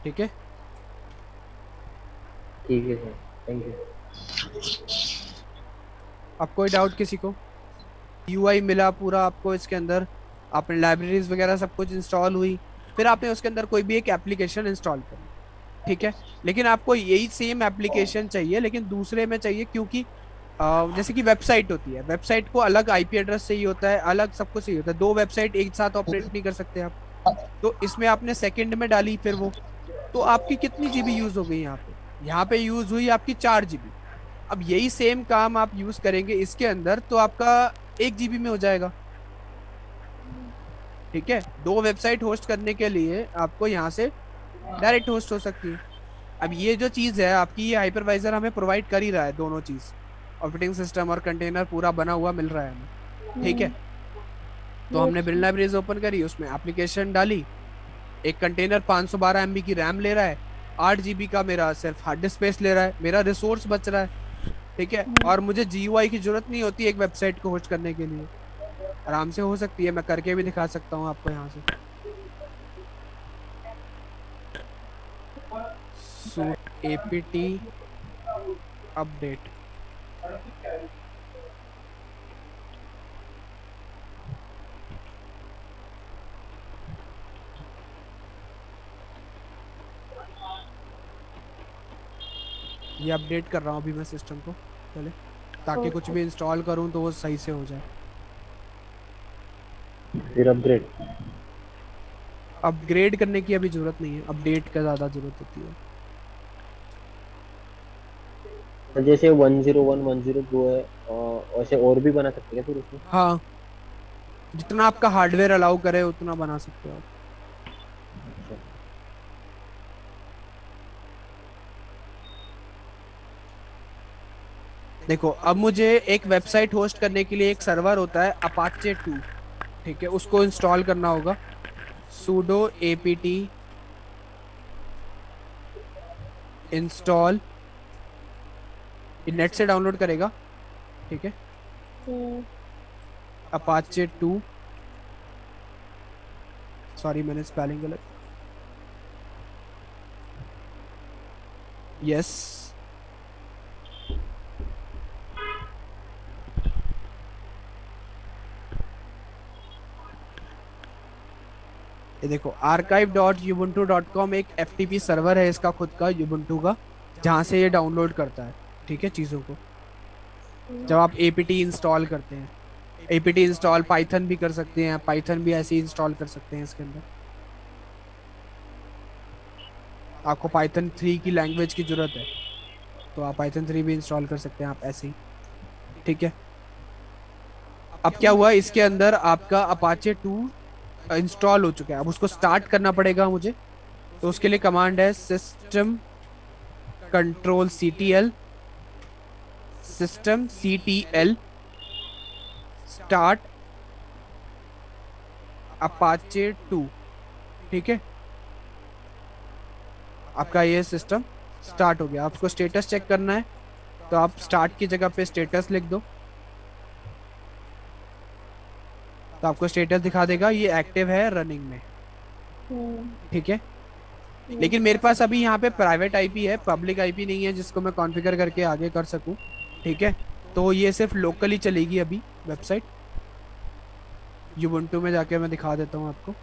ठीक है। ठीक है सर, थैंक यू। अब कोई डाउट किसी को? यूआई मिला पूरा आपको इसके अंदर, आपने लाइब्रेरीज वगैरह सब कुछ इंस्टॉल हुई, फिर आपने उसके अंदर कोई भी एक एप्लीकेशन इंस्टॉल करी, ठीक है। लेकिन आपको यही सेम एप्लीकेशन चाहिए, लेकिन दूसरे में चाहिए, क्योंकि जैसे कि वेबसाइट होती है, वेबसाइट को अलग आईपी एड्रेस चाहिए होता है, अलग सब कुछ चाहिए होता है, दो वेबसाइट एक साथ ऑपरेट नहीं कर सकते आप। तो इसमें आपने सेकंड में डाली फिर वो, तो आपकी कितनी जीबी यूज हो गई यहाँ पे? यहाँ पे यूज हुई आपकी 4 जीबी। अब यही सेम काम आप यूज करेंगे इसके अंदर तो आपका 1 जीबी में हो जाएगा, ठीक है। दो वेबसाइट होस्ट करने के लिए आपको यहाँ से डायरेक्ट होस्ट हो सकती है। अब ये जो चीज है आपकी, ये हाइपरवाइजर हमें प्रोवाइड कर ही रहा है, दोनों चीज, ऑपरेटिंग सिस्टम और कंटेनर पूरा बना हुआ मिल रहा है हमें, ठीक है। तो हमने बिल्ड लाइब्रेरीज ओपन करी, उसमें एप्लीकेशन डाली, एक कंटेनर 512 MB की रैम ले रहा है, 8 जीबी का मेरा सिर्फ हार्ड डिस्क स्पेस ले रहा है, मेरा रिसोर्स बच रहा है, ठीक है। और मुझे जीयूआई की जरूरत नहीं होती एक वेबसाइट को होस्ट करने के लिए, आराम से हो सकती है, मैं करके भी दिखा सकता हूँ आपको यहाँ से। सूट एपीटी अपडेट, ये अपडेट कर रहा हूँ अभी मैं सिस्टम को पहले, ताकि कुछ भी इंस्टॉल करूँ तो वो सही से हो जाए। फिर अपग्रेड। अपग्रेड करने की अभी जरूरत नहीं है, अपडेट का ज्यादा जरूरत होती है। तो जैसे 101 102 है, वैसे और भी बना सकते हैं फिर उसमें? हाँ, जितना आपका हार्डवेयर अलाउ करे उतना बना सकते हो आप। अच्छा। देखो, अब मुझे एक वेबसाइट होस्ट करने के लिए एक सर्वर होता है अपाचे 2, ठीक है, उसको इंस्टॉल करना होगा। sudo apt इंस्टॉल, नेट से डाउनलोड करेगा, ठीक है, अपाचे 2। सॉरी मैंने स्पेलिंग गलत, यस। ये देखो, archive.ubuntu.com एक एफटीपी सर्वर है इसका खुद का, ubuntu का, जहां से ये डाउनलोड करता है, ठीक है, चीजों को। जब आप एपीटी इंस्टॉल करते हैं, एपीटी इंस्टॉल पाइथन भी कर सकते हैं, पाइथन भी ऐसे ही इंस्टॉल कर सकते हैं इसके अंदर। आपको पाइथन 3 की लैंग्वेज की जरूरत है तो आप पाइथन 3 भी इंस्टॉल कर सकते हैं आप ऐसे ही, ठीक है। अब क्या हुआ, इसके अंदर आपका अपाचे 2 इंस्टॉल हो चुका है, अब उसको स्टार्ट करना पड़ेगा मुझे। तो उसके लिए कमांड है system control CTL, system CTL start Apache 2, ठीक है। आपका ये सिस्टम स्टार्ट हो गया, आपको स्टेटस चेक करना है, तो आप स्टार्ट की जगह पे स्टेटस लिख दो, तो आपको स्टेटस दिखा देगा ये एक्टिव है, रनिंग में, ठीक है। लेकिन मेरे पास अभी यहाँ पे प्राइवेट आईपी है, पब्लिक आईपी नहीं है जिसको मैं कॉन्फ़िगर करके आगे कर सकूं, ठीक है। तो ये सिर्फ लोकली चलेगी अभी वेबसाइट, यूबुंटू में जाके मैं दिखा देता हूँ आपको।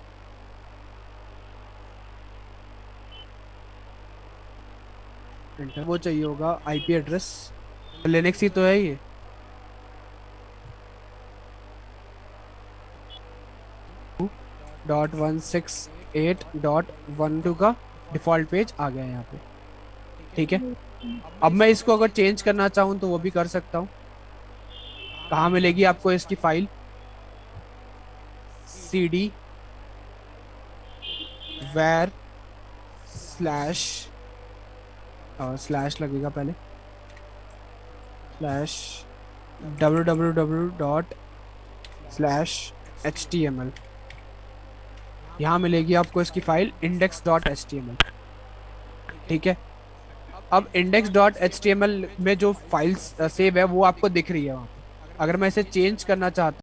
एंटर, वो चाहिए होगा आईपी एड्रेस, लिनक्स ही तो है ये। .168.12 का डिफॉल्ट पेज आ गया है यहाँ पे, ठीक है। अब मैं इसको अगर चेंज करना चाहूँ तो वो भी कर सकता हूँ। कहाँ मिलेगी आपको इसकी file? cd where slash, slash लगेगा पहले, स्लैश www./html, यहाँ मिलेगी आपको इसकी फाइल index.html, ठीक है। अब index.html में जो फाइल्स सेव है वो आपको दिख रही है वहाँ पे। अगर मैं इसे चेंज करना चाहता